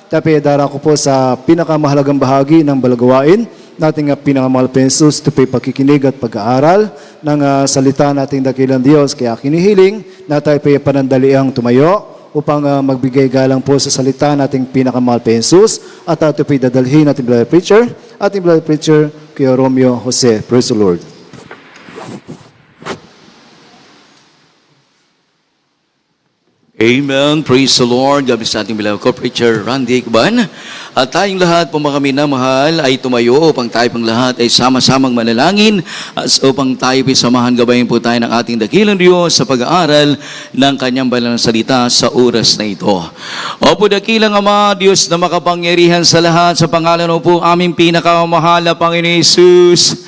Tapi dara ko po sa pinakamahalagang bahagi ng balagawain nating pinakamahal pa Jesus, ito po'y pakikinig at pag-aaral ng salita nating dakilang Diyos. Kaya kinihiling na tayo po'y panandaliang tumayo upang magbigay galang po sa salita nating pinakamahal pa Jesus. At ito po'y dadalhin ating beloved preacher, Kuya Romeo Jose. Praise the Lord. Amen. Praise the Lord. God bless ating beloved co-preacher Randy Ikban. At tayong lahat po mga minamahal ay tumayo upang tayo pang lahat ay sama-samang manalangin upang tayo samahan gabayin po tayo ng ating dakilang Diyos sa pag-aaral ng kanyang banal na salita sa oras na ito. Opo, dakilang Ama, Diyos na makapangyarihan sa lahat, sa pangalan po aming pinakamahal na Panginoon Jesus.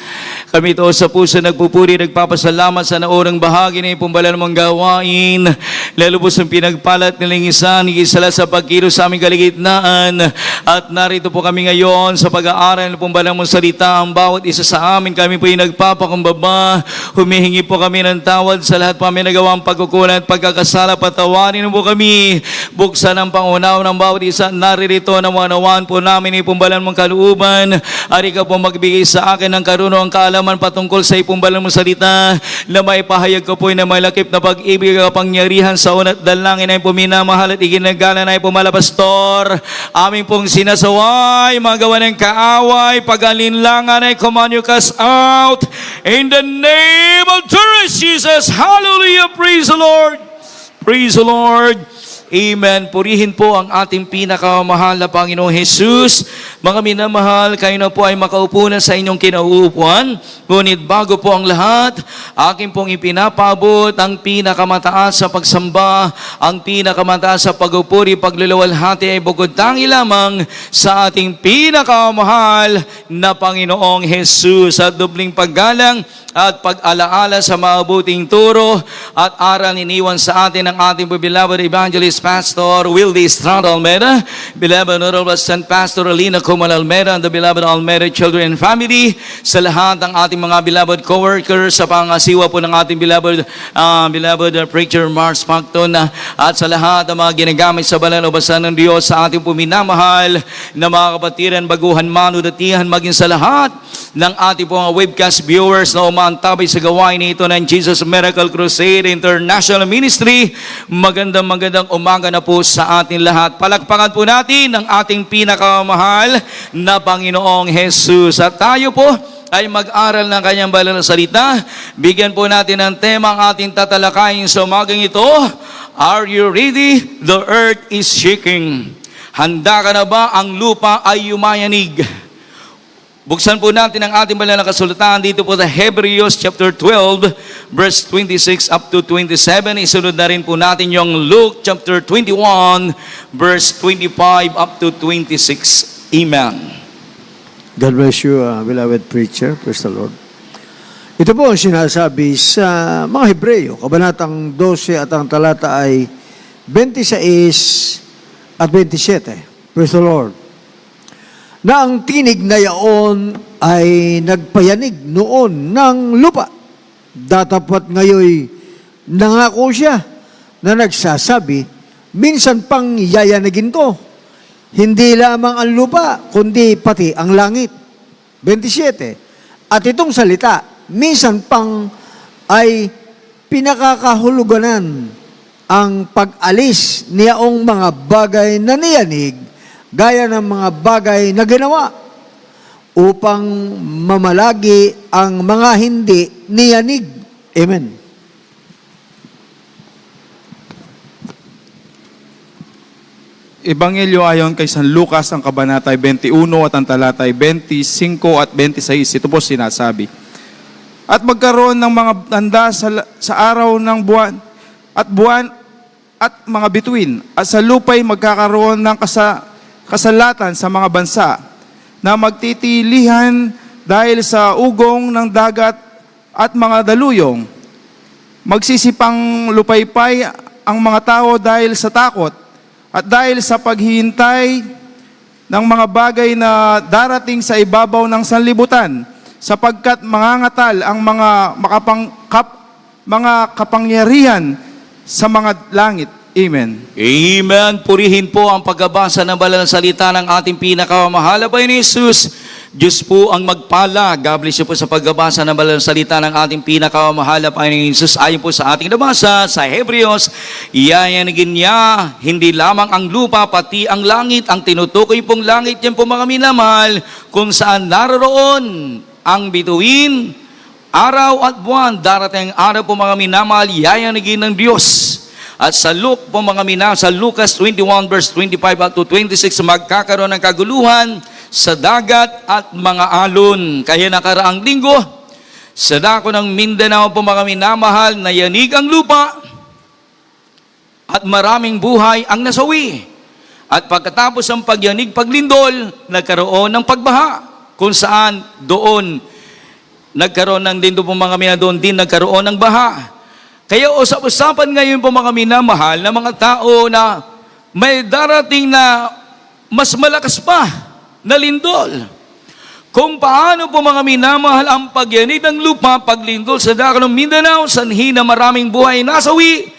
Kami ito sa puso nagpupuri, nagpapasalamat sa naurang bahagi na ipong mong gawain. Lalo po sa pinagpalat nilang isa sa pagkilos sa aming kaligitnaan. At narito po kami ngayon sa pag-aaral ng pong mong salita. Ang bawat isa sa amin, kami po yung nagpapakumbaba. Humihingi po kami ng tawad sa lahat pa kami nagawang pagkukulang at pagkakasala. Patawarin po kami. Buksan ang pangunaw ng bawat isa. Naririto na manawaan po namin ipong mong kalooban. Ari ka po magbigay sa akin ng karunong kaalaman patungkol sa ipong mong salita na maipahayag ko po na malakip na pag-ibig at kapangyarihan sa unat dalangin ay puminamahal at iginagala na ay pumalapastor. Aming pong sinasaway, magawa ng kaaway, pag-alinlangan ay command you cast out. In the name of Jesus, hallelujah, praise the Lord. Praise the Lord. Amen. Purihin po ang ating pinakamahal na Panginoong Jesus. Mga minamahal, kayo na po ay makaupo na sa inyong kinauupuan. Ngunit bago po ang lahat, akin pong ipinapabot ang pinakamataas sa pagsamba, ang pinakamataas sa pagupuri, pagluluwalhati ay bukod tangi lamang sa ating pinakamahal na Panginoong Jesus. At dubling paggalang at pag-alaala sa mabuting turo at aral iniwan sa atin ng ating beloved evangelist Pastor Wildy Estrada Almeida, beloved Honorable St. Pastor Alina Comal Almeida, and the beloved Almeida children and family, sa lahat ng ating mga beloved co-workers, sa pangasiwa po ng ating beloved preacher Mars Pacton, at sa lahat ng mga ginagamit sa banal na basan ng Diyos, sa ating puminamahal na mga kapatiran, baguhan, manudatihan, maging sa lahat ng ating mga webcast viewers na umaantabay sa gawain nito ng Jesus Miracle Crusade International Ministry. Magandang umaga na po sa ating lahat. Palakpakan po natin ang ating pinakamahal na Panginoong Jesus. At tayo po ay mag-aral ng kanyang banal na salita. Bigyan po natin ng tema ang ating tatalakayin sa umagang ito. Are you ready? The earth is shaking. Handa ka na ba? Ang lupa ay yumayanig. Buksan po natin ang ating banal na kasulatan dito po sa Hebrews chapter 12, verse 26 up to 27. Isunod na rin po natin yung Luke chapter 21, verse 25 up to 26. Amen. God bless you, beloved preacher. Praise the Lord. Ito po ang sinasabi sa mga Hebreyo, kabanatang 12 at ang talata ay 26 at 27. Praise the Lord. Na ang tinig na yaon ay nagpayanig noon ng lupa. Datapwat ngayoy nangako siya na nagsasabi, minsan pang yayanagin ko. Hindi lamang ang lupa, kundi pati ang langit. 27. At itong salita, minsan pang ay pinakakahuluganan ang pag-alis niyaong mga bagay na niyanig gaya ng mga bagay na ginawa upang mamalagi ang mga hindi niyanig. Amen. Ebanghelyo ayon kay San Lucas, ang kabanata 21 at ang talata 25 at 26. Ito po sinasabi. At magkaroon ng mga tanda sa araw ng buwan at mga bituin. At sa lupa'y magkakaroon ng kasalatan sa mga bansa na magtitilihan dahil sa ugong ng dagat at mga daluyong. Magsisipang lupaypay ang mga tao dahil sa takot at dahil sa paghihintay ng mga bagay na darating sa ibabaw ng sanlibutan, sapagkat mangangatal ang mga kapangyarihan sa mga langit. Amen. Amen. Purihin po ang pagbabasa ng banal na salita ng ating pinakamamahal na Panginoon Hesus. Diyos po ang magpala. God bless you po sa pagbabasa ng banal na salita ng ating pinakamamahal na Panginoon Hesus. Ayon po sa ating nabasa sa Hebreos, iyayanigin niya hindi lamang ang lupa, pati ang langit. Ang tinutukoy pong langit, yan po mga minamahal, kung saan naroon ang bituin, araw at buwan. Darating ang araw po mga minamahal, iyayanigin ng Diyos. At sa Luke po mga minamahal, sa Lucas 21 verse 25 at to 26, magkakaroon ng kaguluhan sa dagat at mga alon. Kaya nakaraang linggo, sa dako ng Mindanao po mga minamahal, nayanig ang lupa at maraming buhay ang nasawi. At pagkatapos ng pagyanig, paglindol, nagkaroon ng pagbaha, kung saan doon nagkaroon ng din po mga minamahal, doon din nagkaroon ng baha. Kaya usap-usapan ngayon po mga minamahal na mga tao na may darating na mas malakas pa na lindol. Kung paano po mga minamahal ang pagyanig ng lupa, paglindol sa dako ng Mindanao, sanhi na maraming buhay nasawi,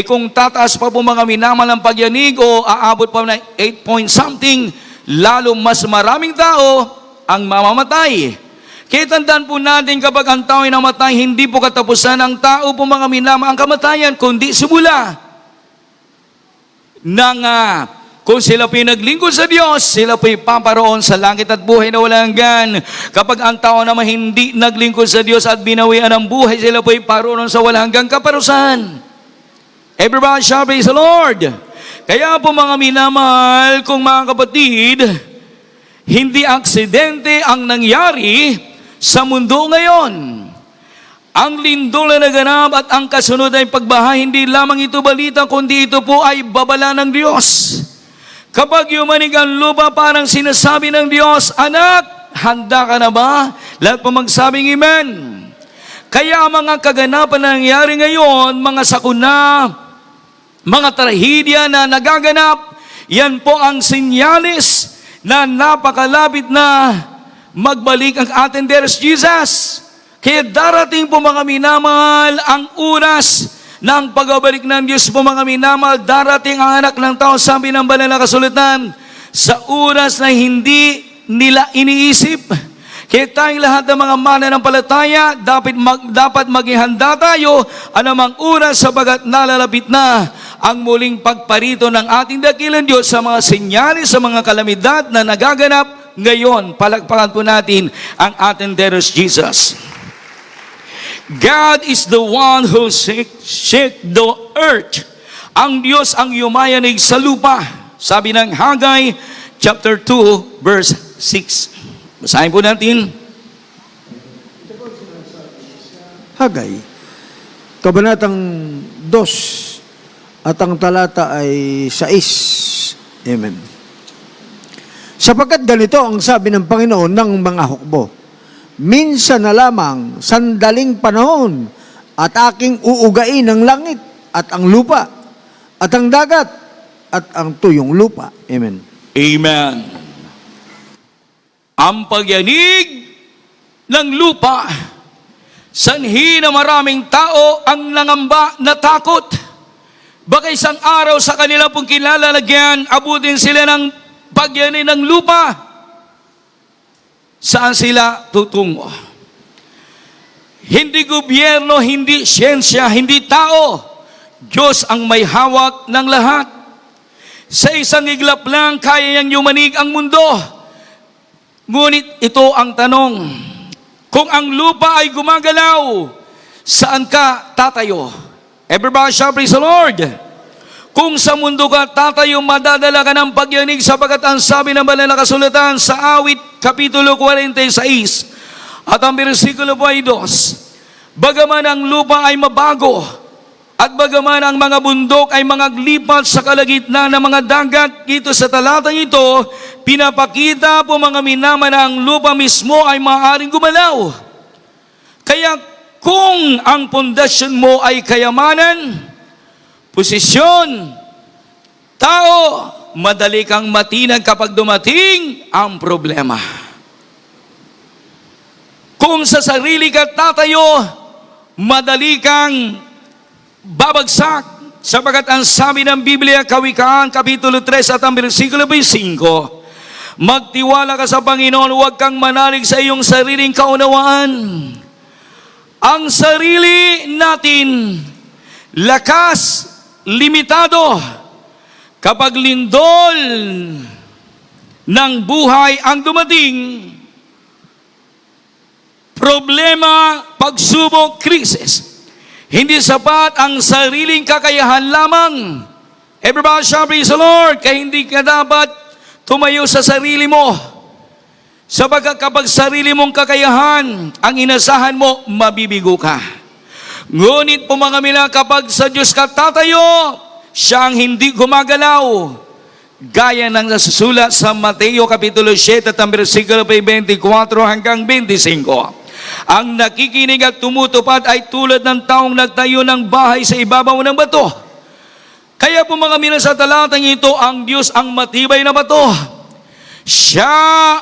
kung tataas pa po mga minamahal ang pagyanig o aabot pa ng 8 point something, lalo mas maraming tao ang mamamatay. Kaya tandaan po natin, kapag ang tao ay namatay, hindi po katapusan ng tao po mga minamahal ang kamatayan, kundi simula ng kung sila po'y naglingkod sa Diyos, sila po'y paparoon sa langit at buhay na walang hanggan. Kapag ang tao naman hindi naglingkod sa Diyos at binawian ng buhay, sila po'y paroon sa walang hanggang kaparusahan. Everybody shall praise the Lord. Kaya po mga minamahal, kung mga kapatid, hindi aksidente ang nangyari sa mundo ngayon. Ang lindol na naganap at ang kasunod ay pagbaha, hindi lamang ito balita, kundi ito po ay babala ng Diyos. Kapag yumanig ang lupa, parang sinasabi ng Diyos, anak, handa ka na ba? Lahat po magsabing amen. Kaya ang mga kaganapan na nangyari ngayon, mga sakuna, mga trahedya na nagaganap, yan po ang sinyalis na napakalapit na magbalik ang ating dearest Jesus. Kaya darating po mga minamahal ang oras ng pagbabalik ng Diyos po mga minamahal. Darating ang anak ng tao, sabi ng banal na kasulatan, sa oras na hindi nila iniisip. Kaya tayong lahat ng mga mananampalataya, dapat maging handa tayo anumang oras sapagat nalalapit na ang muling pagparito ng ating dakilang Diyos sa mga senyales, sa mga kalamidad na nagaganap ngayon. Palagpakan po natin ang ating dearest Jesus. God is the one who shake the earth. Ang Diyos ang yumayanig sa lupa. Sabi ng Haggai chapter 2 verse 6. Basahin po natin. Haggai, kabanatang 2 at ang talata ay 6. Amen. Sapagkat ganito ang sabi ng Panginoon ng mga hukbo, minsan na lamang, sandaling panahon, at aking uugain ang langit at ang lupa, at ang dagat, at ang tuyong lupa. Amen. Amen. Ang pagyanig ng lupa, sanhi na maraming tao ang nangamba na takot. Baka isang araw sa kanila pong kilalalagyan, abutin sila ng pagyanig ng lupa. Saan sila tutungo? Hindi gobyerno, hindi siyensya, hindi tao. Diyos ang may hawak ng lahat. Sa isang iglap lang, kaya niyang yumanig ang mundo. Ngunit ito ang tanong, kung ang lupa ay gumagalaw, saan ka tatayo? Everybody shall praise the Lord. Kung sa mundo ka tatayo, madadala ka ng pagyanig, sapagkat ang sabi ng banal na kasulatan sa Awit, Kapitulo 46, at ang bersikulo po ay 2, bagaman ang lupa ay mabago, at bagaman ang mga bundok ay mangaglipat sa kalagitnaan ng mga dagat, dito sa talatang ito, pinapakita po mga minamahal na ang lupa mismo ay maaaring gumalaw. Kaya kung ang pundasyon mo ay kayamanan, posisyon, tao, madali kang matinag kapag dumating ang problema. Kung sa sarili ka tatayo, madali kang babagsak Sapagat ang sabi ng Biblia, Kawikaan, Kapitulo 3 at ang versikulo 5, magtiwala ka sa Panginoon, huwag kang manalig sa iyong sariling kaunawaan. Ang sarili natin, lakas, limitado. Kapag lindol ng buhay ang dumating, problema, pagsubok, krisis, hindi sapat ang sariling kakayahan lamang. Everybody shout, praise the Lord. Kaya hindi ka dapat tumayo sa sarili mo. Sapagkat kapag sarili mong kakayahan, ang inasahan mo, mabibigo ka. Ngunit po mga mila, kapag sa Diyos ka tatayo, siya ang hindi gumagalaw. Gaya ng nasusulat sa Mateo Kapitulo 7 at ang versikulo 24 hanggang 25. Ang nakikinig at tumutupad ay tulad ng taong nagtayo ng bahay sa ibabaw ng bato. Kaya po mga mina, sa talatang ito, ang Diyos ang matibay na bato. Siya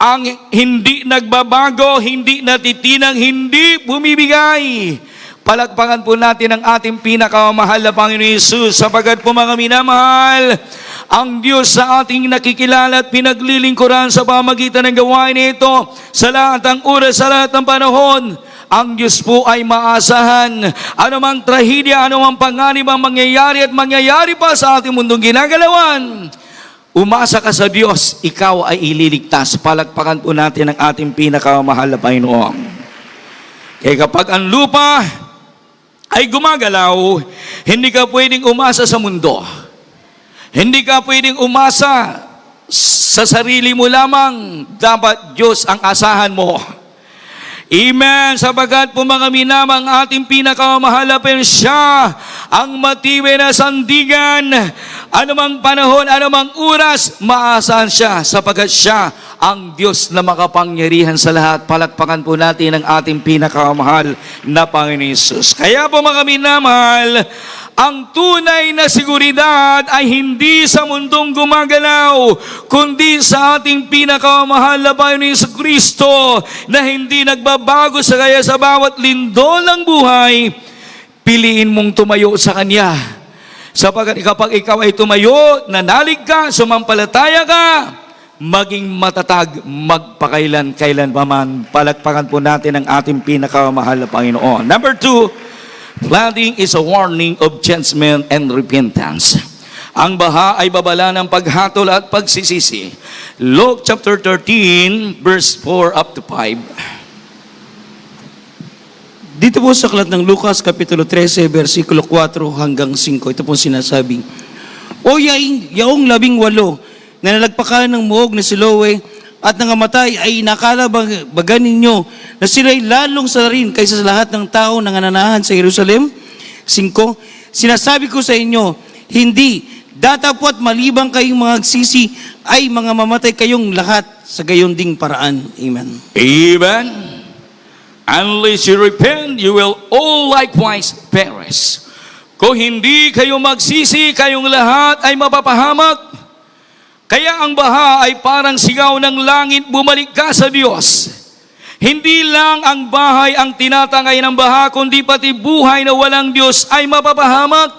ang hindi nagbabago, hindi natitinang, hindi bumibigay. Palakpakan po natin ang ating pinakamahal na Panginoon Hesus, sapagat po mga minamahal, ang Diyos sa ating nakikilala at pinaglilingkuran sa pamagitan ng gawain nito, sa lahat ng oras, sa lahat ng panahon, ang Diyos po ay maasahan. Anumang trahedya, anumang panganib ang mangyayari at mangyayari pa sa ating mundong ginagalawan, umasa ka sa Diyos, ikaw ay ililigtas. Palakpakan po natin ang ating pinakamahal na Panginoon. Kaya kapag ang lupa ay gumagalaw, hindi ka pwedeng umasa sa mundo. Hindi ka pwedeng umasa sa sarili mo lamang. Dapat Diyos ang asahan mo. Amen. Sabagat po mga minamang ating pinakamahal na siya ang matibay na sandigan. Anumang panahon, anumang oras, maasahan siya sapagat siya ang Diyos na makapangyarihan sa lahat. Palakpakan po natin ang ating pinakamahal na Panginoon Hesus. Kaya po mga minamahal, ang tunay na seguridad ay hindi sa mundong gumagalaw, kundi sa ating pinakamahal na Panginoon Hesus Kristo na hindi nagbabago sa kaya sa bawat lindol ng buhay. Piliin mong tumayo sa Kanya. Sapagkat kapag ikaw ay tumayo, nanalig ka, sumampalataya ka, maging matatag, magpakailan-kailan pa man. Palakpakan po natin ang ating pinakamahal na Panginoon. Number 2, flooding is a warning of judgment and repentance. Ang baha ay babala ng paghatol at pagsisisi. Luke chapter 13, verse 4 up to 5. Dito po sa aklat ng Lucas, Kapitulo 13, versikulo 4 hanggang 5, ito po sinasabi, O yaong 18 na nalagpakan ng muog na si Siloe at nangamatay ay nakalabagan ninyo na sila'y lalong salarin kaysa sa lahat ng tao na nananahan sa Jerusalem? 5, sinasabi ko sa inyo, hindi, datapwat malibang kayong mga agsisi ay mga mamatay kayong lahat sa gayon ding paraan. Amen. Amen. Unless you repent, you will all likewise perish. Kung hindi kayo magsisi, kayong lahat ay mapapahamak. Kaya ang baha ay parang sigaw ng langit, bumalik ka sa Diyos. Hindi lang ang bahay ang tinatangay ng baha, kundi pati buhay na walang Diyos ay mapapahamak.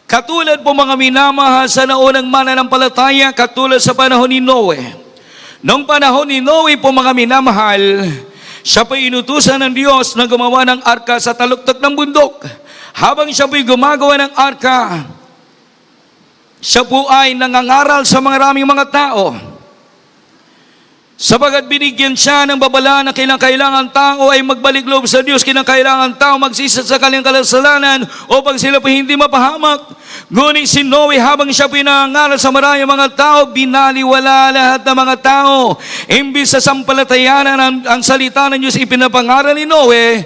Katulad po mga minamahal sa naunang mananampalataya, katulad sa panahon ni Noe. Noong panahon ni Noe po mga minamahal, siya po inutusan ng Diyos na gumawa ng arka sa taluktok ng bundok. Habang siya po'y gumagawa ng arka, siya po ay nangangaral sa maraming mga tao. Sapagat binigyan siya ng babala na kailangan tao ay magbalik loob sa Diyos, kailangan tao magsisi sa kanilang kasalanan upang sila po hindi mapahamak. Ngunit si Noe, habang siya pinangaral sa maraming mga tao, binaliwala lahat ng mga tao. Imbis sa sampalatayanan ang salita ng Diyos ipinapangaral ni Noe,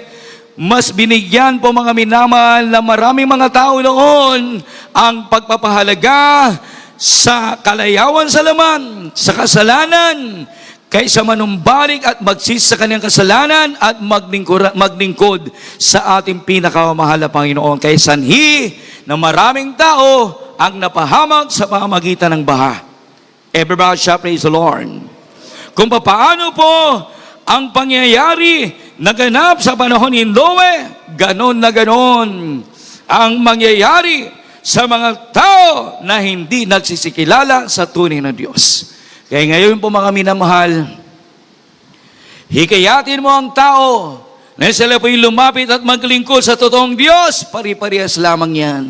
mas binigyan po mga minamahal na maraming mga tao noon ang pagpapahalaga sa kalayawan sa laman, sa kasalanan, kaysa manumbalik at magsisi sa kanyang kasalanan at maglingkod sa ating pinakamahal na Panginoon. Kaya sanhi na maraming tao ang napahamak sa pamamagitan ng baha. Everybody shall praise the Lord. Kung paano po ang pangyayari naganap sa panahon ni Noe, ganon na ganon ang mangyayari sa mga tao na hindi nagsisikilala sa tunay na Diyos. Kaya ngayon po mga minamahal, hikayatin mo ang tao na sila po'y lumapit at maglingkod sa totoong Diyos, pari-parehas lamang yan.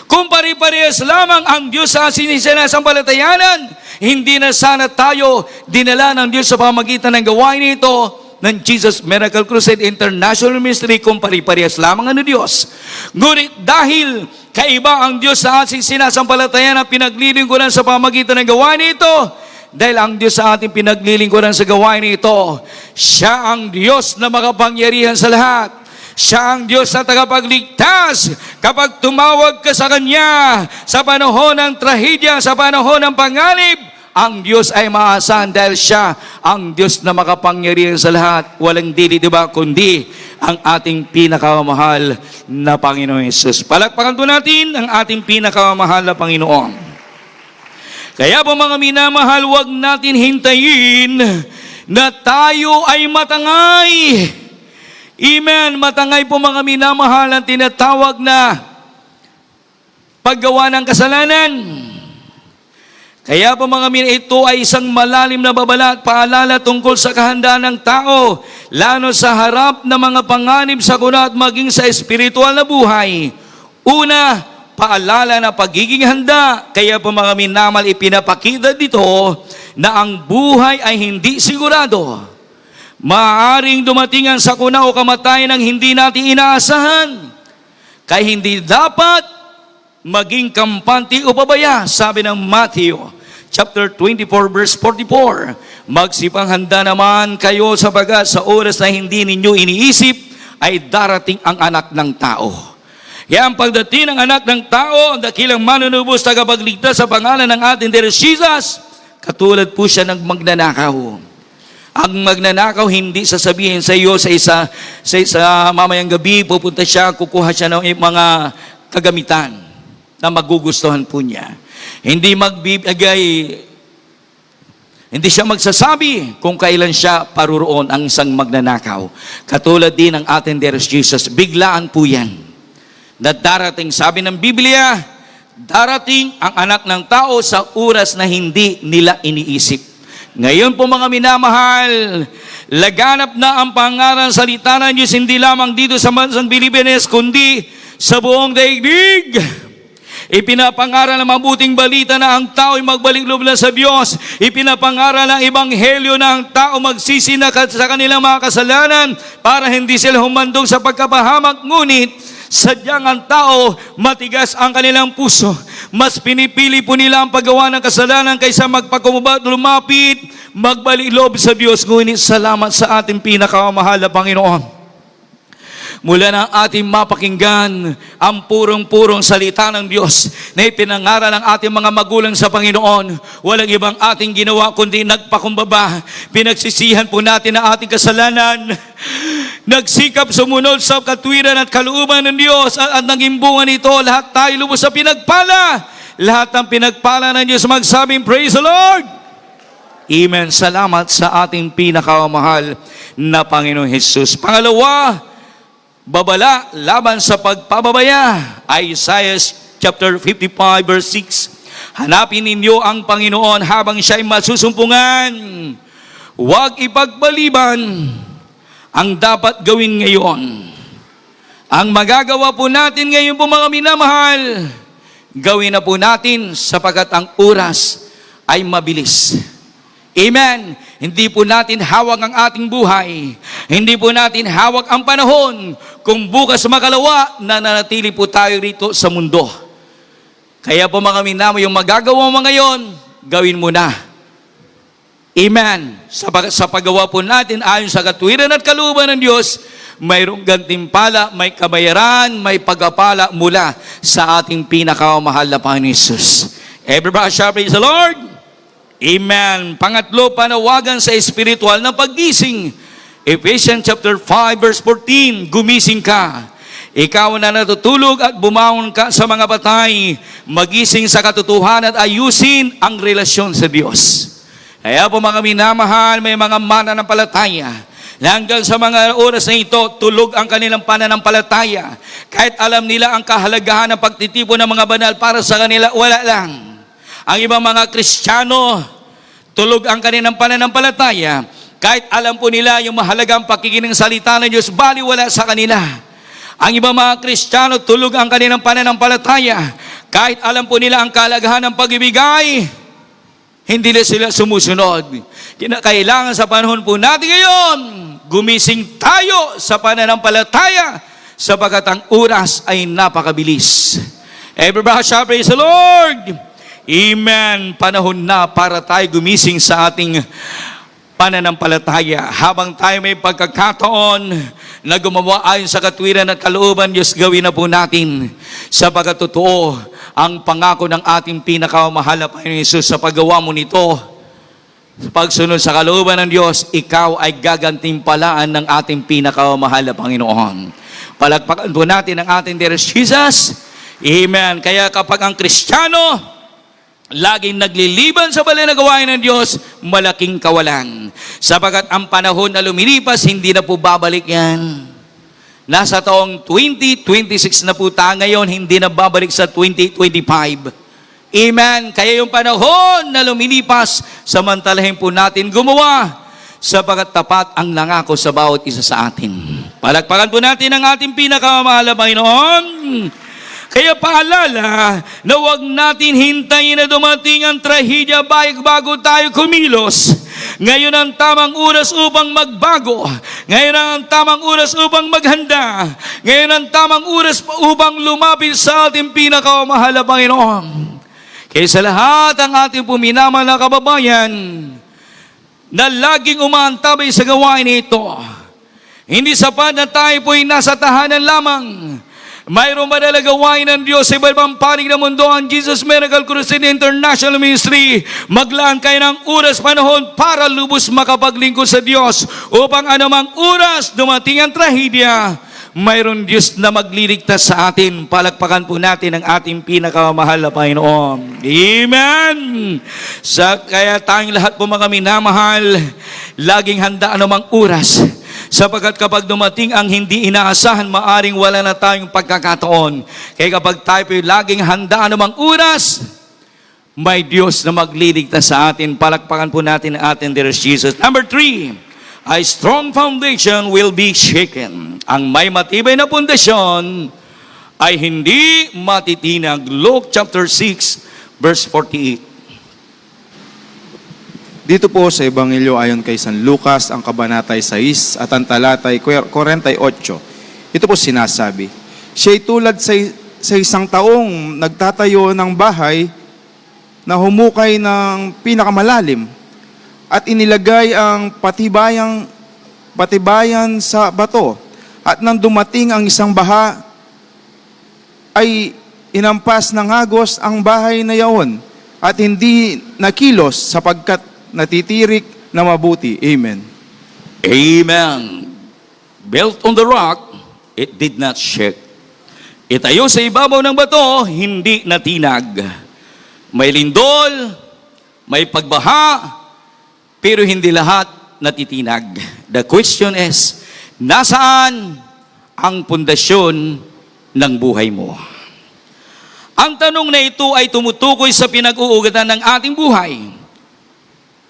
Kung pari-parehas lamang ang Diyos sa sinasampalatayanan, hindi na sana tayo dinala ng Diyos sa pamagitan ng gawain ito ng Jesus Miracle Crusade International Ministry kung pari-parehas lamang ang Diyos. Ngunit dahil kaiba ang Diyos sa ating sinasampalatayanan at pinaglilingkuran sa pamagitan ng gawain ito, dahil ang Diyos sa ating pinaglilingkuran sa gawain ito, Siya ang Diyos na makapangyarihan sa lahat. Siya ang Diyos na tagapagligtas kapag tumawag ka sa Kanya sa panahon ng trahedya, sa panahon ng panganib. Ang Diyos ay maasahan dahil Siya ang Diyos na makapangyarihan sa lahat. Walang dili, diba, kundi ang ating pinakamahal na Panginoon Jesus. Palakpakan po natin ang ating pinakamahal na Panginoon. Kaya po mga minamahal, huwag natin hintayin na tayo ay matangay. Amen. Matangay po mga minamahal ang tinatawag na paggawa ng kasalanan. Kaya po mga ito ay isang malalim na babala at paalala tungkol sa kahandaan ng tao, lalo sa harap ng mga panganib sa kuna at maging sa espiritual na buhay. Una, paalala na pagiging handa. Kaya po mga minamal, ipinapakita dito na ang buhay ay hindi sigurado. Maaaring dumating ang sakuna o kamatayan ng hindi natin inaasahan. Kaya hindi dapat maging kampante o pabaya. Sabi ng Matthew chapter 24 verse 44, magsipang handa naman kayo sapagat sa oras na hindi ninyo iniisip ay darating ang anak ng tao. Yan pagdating ng anak ng tao, ang dakilang manunubos tagapagligtas sa pangalan ng ating Dear Jesus, katulad po siya ng magnanakaw. Ang magnanakaw hindi sasabihin sa iyo sa isa mamayang gabi, pupunta siya, kukuha siya ng mga kagamitan na magugustuhan po niya. Hindi siya magsasabi kung kailan siya paruroon ang isang magnanakaw. Katulad din ng ating Dear Jesus, biglaan po yan. Na darating, sabi ng Biblia, darating ang anak ng tao sa oras na hindi nila iniisip. Ngayon po mga minamahal, laganap na ang pangaral salita ng Diyos hindi lamang dito sa bansang Pilipinas, kundi sa buong daigdig. Ipinapangaral ng mabuting balita na ang tao ay magbalik loob na sa Diyos. Ipinapangaral ng ebanghelyo na ang tao magsisina sa kanilang mga kasalanan para hindi sila humandog sa pagkapahamak. Ngunit sadyang ang tao matigas ang kanilang puso. Mas pinipili po nila ang paggawa ng kasalanan kaysa magpakumbaba, lumapit, magbalik loob sa Diyos. Ngunit salamat sa ating pinakamahal na Panginoon. Mula na ating mapakinggan ang purong-purong salita ng Diyos na ipinangaral ng ating mga magulang sa Panginoon. Walang ibang ating ginawa kundi nagpakumbaba. Pinagsisihan po natin ang ating kasalanan. Nagsikap sumunod sa katwiran at kalooban ng Diyos at naging bunga nito, lahat tayo lubos sa pinagpala. Lahat ng pinagpala ng Diyos magsabing, Praise the Lord! Amen. Salamat sa ating pinakamahal na Panginoon Jesus. Pangalawa, babala laban sa pagpababaya. Isaiah chapter 55 verse 6. Hanapin ninyo ang Panginoon habang siya'y masusumpungan. Huwag ipagbaliban ang dapat gawin ngayon. Ang magagawa po natin ngayon po mga minamahal, gawin na po natin sapagkat ang oras ay mabilis. Amen. Hindi po natin hawak ang ating buhay. Hindi po natin hawak ang panahon kung bukas makalawa na nanatili po tayo rito sa mundo. Kaya po mga minamo, yung magagawa mo ngayon, gawin mo na. Amen. Sa paggawa po natin ayon sa katwiran at kalooban ng Diyos, mayroong gantimpala, may kabayaran, may pagpapala mula sa ating pinakamahal na Panginoon Jesus. Everybody shall praise the Lord. Amen. Pangatlo, panawagan sa espiritual na paggising. Ephesians chapter 5 verse 14, gumising ka. Ikaw na natutulog at bumangon ka sa mga patay, magising sa katotohanan at ayusin ang relasyon sa Diyos. Kaya po mga minamahal, may mga mananampalataya Hanggang sa mga oras na ito, tulog ang kanilang pananampalataya. Kahit alam nila ang kahalagahan ng pagtitipon ng mga banal, para sa kanila, wala lang. Ang ibang mga Kristiyano, tulog ang kanilang pananampalataya. Kahit alam po nila yung mahalagang pakikinig ng salita ng Diyos, baliwala sa kanila. Ang ibang mga Kristiyano, tulog ang kanilang pananampalataya. Kahit alam po nila ang kahalagahan ng pag-ibigay, hindi na sila sumusunod. Kinakailangan sa panahon po natin ngayon, gumising tayo sa pananampalataya sapagkat ang oras ay napakabilis. Everybody shout, praise the Lord! Amen! Panahon na para tayo gumising sa ating pananampalataya. Habang tayo may pagkakataon na gumawa ayon sa katwiran at kalooban Diyos, gawin na po natin sapagkat totoo ang pangako ng ating pinakamahal na Panginoon Hesus. Sa paggawa mo nito, sa pagsunod sa kalooban ng Diyos, ikaw ay gagantimpalaan ng ating pinakamahal na Panginoon. Palagpakan po natin ang ating dear Jesus. Amen. Kaya kapag ang Kristiyano laging nagliliban sa banal na gawain ng Diyos, malaking kawalan. Sapagkat ang panahon na lumilipas, hindi na po babalik yan. Nasa taong 2026 na po tayo ngayon, hindi na babalik sa 2025. Amen. Kaya yung panahon na lumilipas, samantalahin po natin gumawa sapagkat tapat ang nangako sa bawat isa sa atin. Palagpakan po natin ang ating pinakamamahal na Panginoon. Kaya paalala na huwag natin hintayin na dumating ang trahedya bago tayo kumilos. Ngayon ang tamang oras upang magbago. Ngayon ang tamang oras upang maghanda. Ngayon ang tamang oras upang lumapit sa ating pinakamahal na Panginoon. Kaya sa lahat ang ating puminamahal na kababayan na laging umaantabay sa gawain ito, hindi sapat na tayo po'y nasa tahanan lamang. Mayroong madala gawain ng Diyos sa iba-ibang panig ng mundo. Ang Jesus Miracle Crusade International Ministry, maglaan kayo ng oras panahon para lubos makapaglingkod sa Diyos upang anumang oras dumating ang trahedya, mayroon Diyos na magliligtas sa atin. Palakpakan po natin ang ating pinakamahal na Panginoon. Amen! Kaya tayong lahat po mga minamahal, laging handa anumang oras. Sapagkat kapag dumating ang hindi inaasahan, maaring wala na tayong pagkakataon. Kaya kapag tayo po laging handa anumang oras, may Diyos na magliligtas sa atin. Palakpakan po natin ang ating dear Jesus. Number 3, a strong foundation will be shaken. Ang may matibay na pundasyon ay hindi matitinag. Luke chapter 6, verse 48. Dito po sa Ebanghelyo ayon kay San Lucas, ang kabanatay 6 at ang talatay 48. Ito po sinasabi, siya'y tulad sa isang taong nagtatayo ng bahay na humukay ng pinakamalalim at inilagay ang patibayan sa bato. At nang dumating ang isang baha, ay inampas ng agos ang bahay na yaon at hindi nakilos sapagkat natitirik na mabuti. Amen. Amen. Built on the rock, it did not shake. Itayo sa ibabaw ng bato, hindi natinag. May lindol, may pagbaha, pero hindi lahat natitinag. The question is, nasaan ang pundasyon ng buhay mo? Ang tanong na ito ay tumutukoy sa pinag-uugatan ng ating buhay.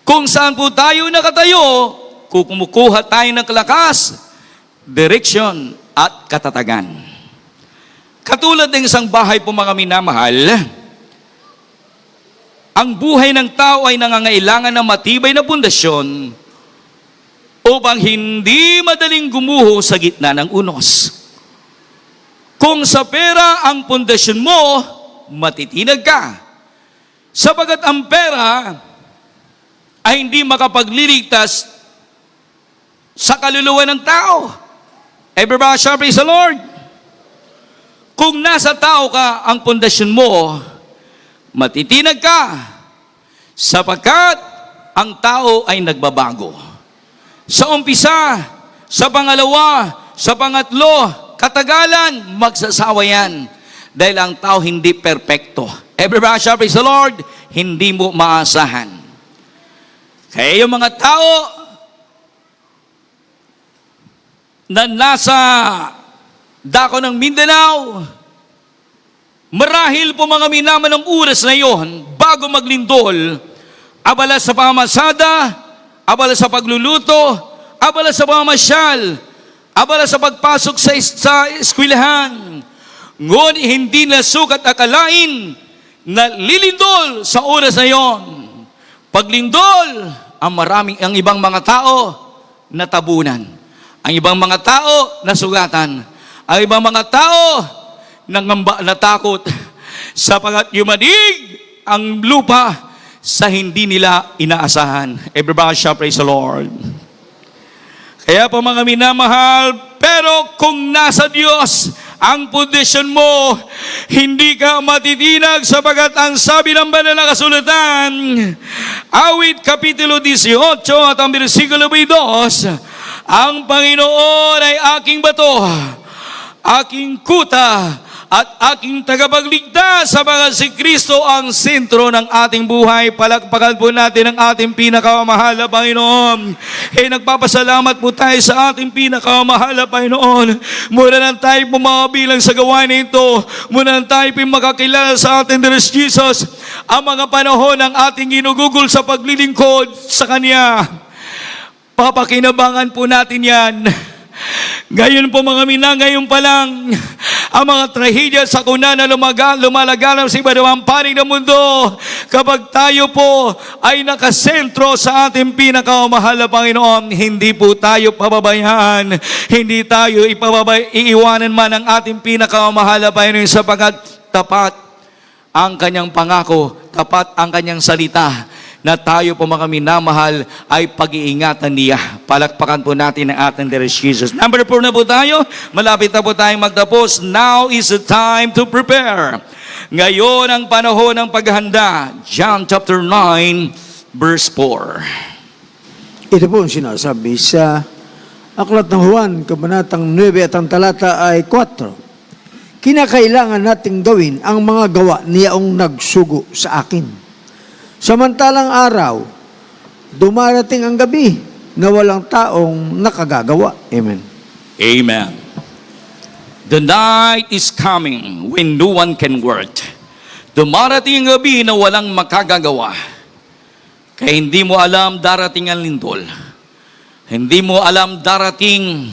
Kung saan po tayo nakatayo, kumukuha tayo ng lakas, direksyon at katatagan. Katulad ng isang bahay po mga minamahal, ang buhay ng tao ay nangangailangan ng matibay na pundasyon upang hindi madaling gumuho sa gitna ng unos. Kung sa pera ang pundasyon mo, matitinag ka. Sapagat ang pera ay hindi makapagliligtas sa kaluluwa ng tao. Everybody shout, praise the Lord. Kung nasa tao ka, ang pundasyon mo, matitinag ka. Sapagkat ang tao ay nagbabago. Sa umpisa, sa pangalawa, sa pangatlo, katagalan, magsasawa yan. Dahil ang tao hindi perpekto. Everybody shout, praise the Lord. Hindi mo maasahan. Kaya yung mga tao na nasa dako ng Mindanao, marahil po mga minaman ng oras na yon, bago maglindol, abala sa pamamasada, abala sa pagluluto, abala sa pamamasyal, abala sa pagpasok sa eskwelahan. Ngunit hindi na sukat akalain na lilindol sa oras na yon. Paglindol, ang ibang mga tao natabunan. Ang ibang mga tao nasugatan. Ang ibang mga tao nangamba, natakot sapagat yumanig ang lupa sa hindi nila inaasahan. Everybody shout, praise the Lord. Kaya po mga minamahal, pero kung nasa Diyos ang pundasyon mo, hindi ka matitinag sapagat ang sabi ng banal na kasulatan, awit kapitulo 18 at ang bersikulo 2, ang Panginoon ay aking bato, aking kuta, at aking tagapagligtas sapagat si Kristo ang sentro ng ating buhay. Palakpakan po natin ang ating pinakamahal na Panginoon. Nagpapasalamat po tayo sa ating pinakamahal na Panginoon. Mula nang tayo pumabilang sa gawain nito, mula nang tayo makakilala sa ating Diyos Jesus, ang mga panahon ng ating ginugugol sa paglilingkod sa Kanya, papakinabangan po natin yan. Ngayon po mga mina, ngayon pa lang, ang mga trahedya sa kuna na lumalaganap sa iba-ibang panig ng mundo, kapag tayo po ay nakasentro sa ating pinakamahal na Panginoon, hindi po tayo pababayaan, hindi tayo iiwanan man ang ating pinakamahal na Panginoon sapagat tapat ang kanyang pangako, tapat ang kanyang salita, na tayo po mga minamahal ay pag-iingatan niya. Palakpakan po natin ang ating Lord Jesus. Number 4 na po tayo. Malapit na po tayong magtapos. Now is the time to prepare. Ngayon ang panahon ng paghahanda. John chapter 9 verse 4. Ito po ang sinasabi sa Aklat ng Juan, Kabanatang 9 at ang talata ay 4. Kinakailangan nating gawin ang mga gawa niyaong nagsugo sa akin. Samantalang araw, dumarating ang gabi na walang taong nakagagawa. Amen. Amen. The night is coming when no one can work. Dumarating ang gabi na walang makagagawa. Kaya hindi mo alam darating ang lindol. Hindi mo alam darating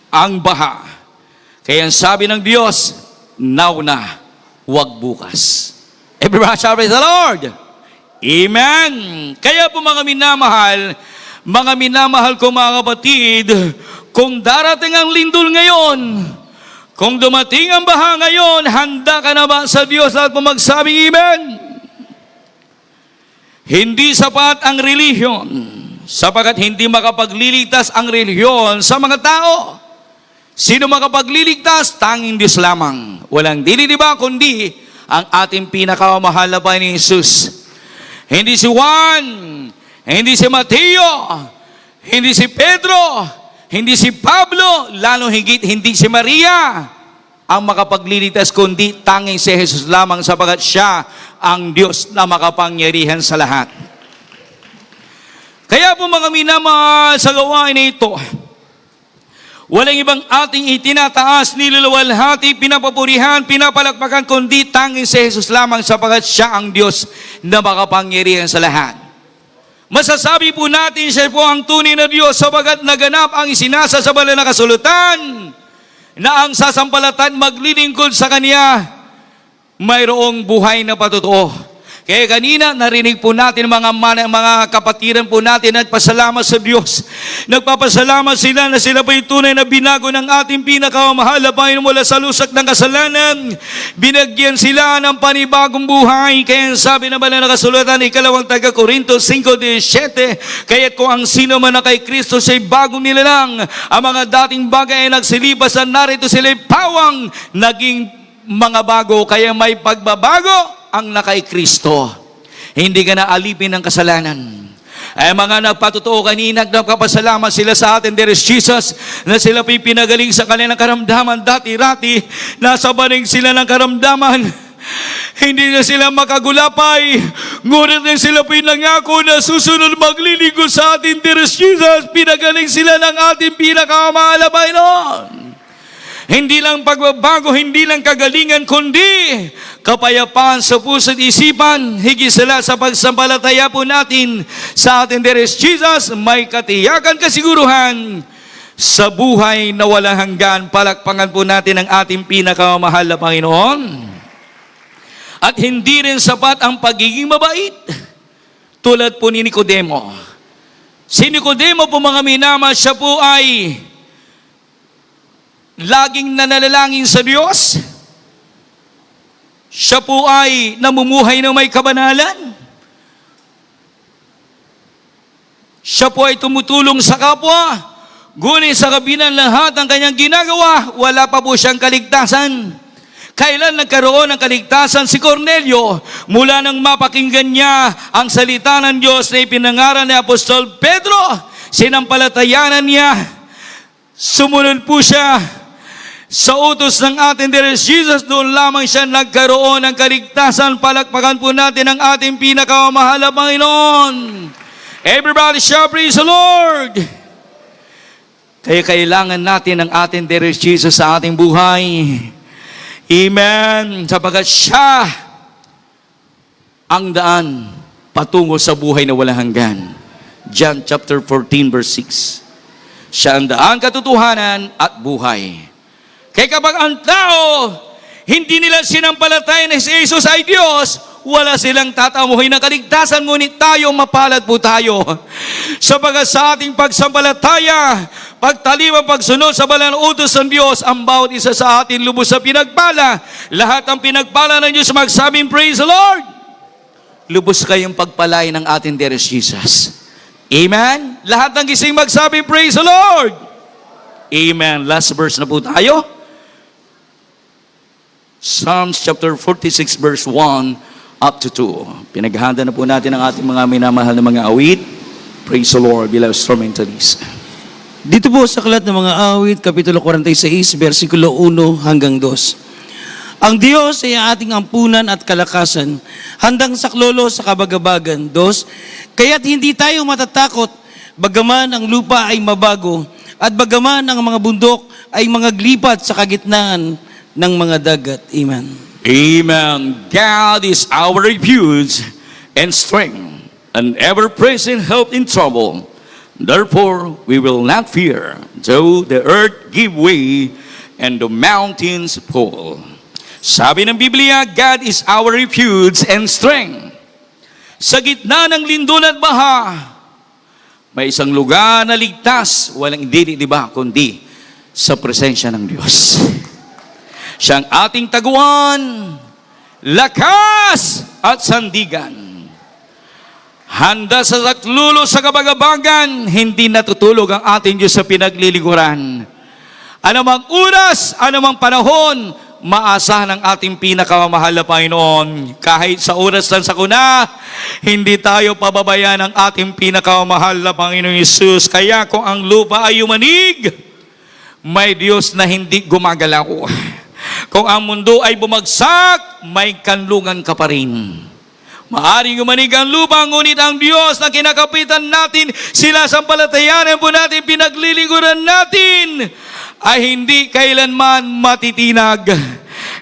ang baha. Kaya ang sabi ng Diyos, now na, huwag bukas. Everybody shout praise the Lord. Amen. Kaya po mga minamahal ko mga kapatid, kung darating ang lindol ngayon, kung dumating ang baha ngayon, handa ka na ba sa Diyos at magsabing amen? Hindi sapat ang relihiyon, sapagat hindi makapagliligtas ang relihiyon sa mga tao. Sino makapagliligtas? Tanging Diyos lamang. Walang dili-diba kundi ang ating pinakamahal na Panginoon Jesus. Hindi si Juan, hindi si Mateo, hindi si Pedro, hindi si Pablo, lalo higit hindi si Maria ang makapagliligtas, kundi tanging si Jesus lamang sapagat siya ang Diyos na makapangyarihan sa lahat. Kaya po mga minamahal sa gawain na ito, walang ibang ating itinataas, niluluwalhati, pinapapurihan, pinapalakpakan, kundi tanging si Jesus lamang sapagat siya ang Diyos na makapangyarihan sa lahat. Masasabi po natin siya po ang tunay na Diyos sapagat naganap ang isinasa sa banal na kasulatan na ang sasampalatan maglilingkod sa Kanya mayroong buhay na patotoo. Kaya kanina, narinig po natin mga kapatiran po natin at pasalamat sa Diyos. Nagpapasalamat sila na sila po'y tunay na binago ng ating pinakamahal na Panginoon mula sa lusak ng kasalanan. Binagyan sila ng panibagong buhay. Kaya sabi na banal na kasulatan, 2 Korinto 5:17, kaya't kung ang sino man na kay Kristo siya'y bagong nilalang, ang mga dating bagay ay nagsilipas at narito sila'y pawang naging mga bago. Kaya may pagbabago ang nakay Kristo. Hindi ka na alipin ng kasalanan. Ay mga nagpatotoo kanina, nagpapasalamat sila sa atin, there is Jesus, na sila pinagaling sa kanilang karamdaman. Dati-rati, nasa banig sila ng karamdaman. Hindi na sila makagulapay. Ngunit na sila pinangako na susunod maglilingkod sa ating Dearest Jesus. Pinagaling sila ng ating pinakamahal na Panginoon. Hindi lang pagbabago, hindi lang kagalingan, kundi kapayapaan sa puso at isipan. Higit sila sa pagsampalataya po natin sa ating Dearest Jesus. May katiyakan, kasiguruhan sa buhay na walang hanggan. Palakpangan po natin ang ating pinakamahal na Panginoon. At hindi rin sapat ang pagiging mabait. Tulad po ni Nicodemo. Si Nicodemo po mga minama, siya po ay laging nananalangin sa Diyos. Siya po ay namumuhay na may kabanalan. Siya po ay tumutulong sa kapwa. Ngunit sa kabila ng lahat ng kanyang ginagawa, wala pa po siyang kaligtasan. Kailan nagkaroon ng kaligtasan si Cornelio? Mula nang mapakinggan niya ang salita ng Diyos na ipinangaral ni Apostol Pedro, sinampalatayanan niya, sumunod po siya sa utos ng ating Dearest Jesus. Doon lamang siya nagkaroon ng kaligtasan. Palakpakan po natin ang ating pinakamahal na Panginoon. Everybody shout, praise the Lord! Kaya kailangan natin ang ating Dearest Jesus sa ating buhay. Amen. Sapagat siya ang daan patungo sa buhay na walang hanggan. John chapter 14 verse 6. Siya ang daan, katotohanan at buhay. Kaya kapag ang tao hindi nila sinampalatayan na si Jesus ay Diyos, wala silang tatamuhin ng kaligtasan, ngunit tayo mapalad po tayo. Sapagat sa ating pagsampalataya, pagtalim ang pagsunod sa banal na utos ng Diyos, ang bawat isa sa atin lubos sa pinagpala. Lahat ng pinagpala ng Diyos magsabing, praise the Lord! Lubos kayong pagpalay ng ating Dearest Jesus. Amen? Lahat ng gising magsabing, praise the Lord! Amen. Last verse na po tayo. Psalms chapter 46 verse 1 up to 2. Pinaghanda na po natin ang ating mga minamahal na mga awit. Praise the Lord, beloved instrumentalists. Dito po sa aklat ng mga awit, Kapitulo 46, versikulo 1 hanggang 2. Ang Diyos ay ating ampunan at kalakasan, handang saklolo sa kabagabagan. 2, kaya't hindi tayo matatakot, bagaman ang lupa ay mabago, at bagaman ang mga bundok ay mga glipat sa kagitnaan ng mga dagat. Amen. Amen. God is our refuge and strength, an ever-present help in trouble. Therefore, we will not fear, though the earth give way and the mountains fall. Sabi ng Biblia, God is our refuge and strength. Sa gitna ng lindol at baha, may isang lugar na ligtas, walang diba, kundi sa presensya ng Diyos. Siyang ating taguan, lakas at sandigan. Handa sa saklulo sa kabagabagan, hindi natutulog ang ating Diyos sa pinaglilingkuran. Anumang oras, anumang panahon, maasahan ang ating pinakamamahal na Panginoon. Kahit sa oras ng sakuna, hindi tayo pababayaan ng ating pinakamamahal na Panginoon Yesus. Kaya kung ang lupa ay yumanig, may Diyos na hindi gumagalaw. Kung ang mundo ay bumagsak, may kanlungan ka pa rin. Maaring yumanig ang lupa, ngunit ang Diyos na kinakapitan natin, sila sampalatayanan po natin, pinaglilingkuran natin, ay hindi kailanman matitinag.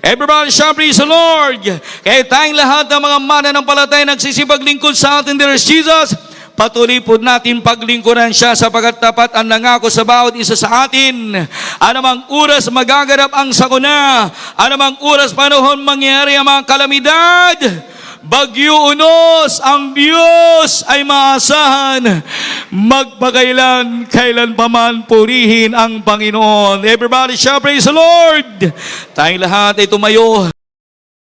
Everybody shout, praise the Lord! Kaya tayong lahat ng mga mananampalataya nagsisipaglingkod sa ating Dearest Jesus, patuloy po natin paglingkuran siya sapagkat tapat ang nangako sa bawat isa sa atin. Anumang oras magaganap ang sakuna, anumang oras panahon mangyari ang mga kalamidad, bagyo unos, ang Diyos ay maasahan. Magpakailan, kailan pa man purihin ang Panginoon. Everybody shout, praise the Lord! Tayong lahat ay tumayo.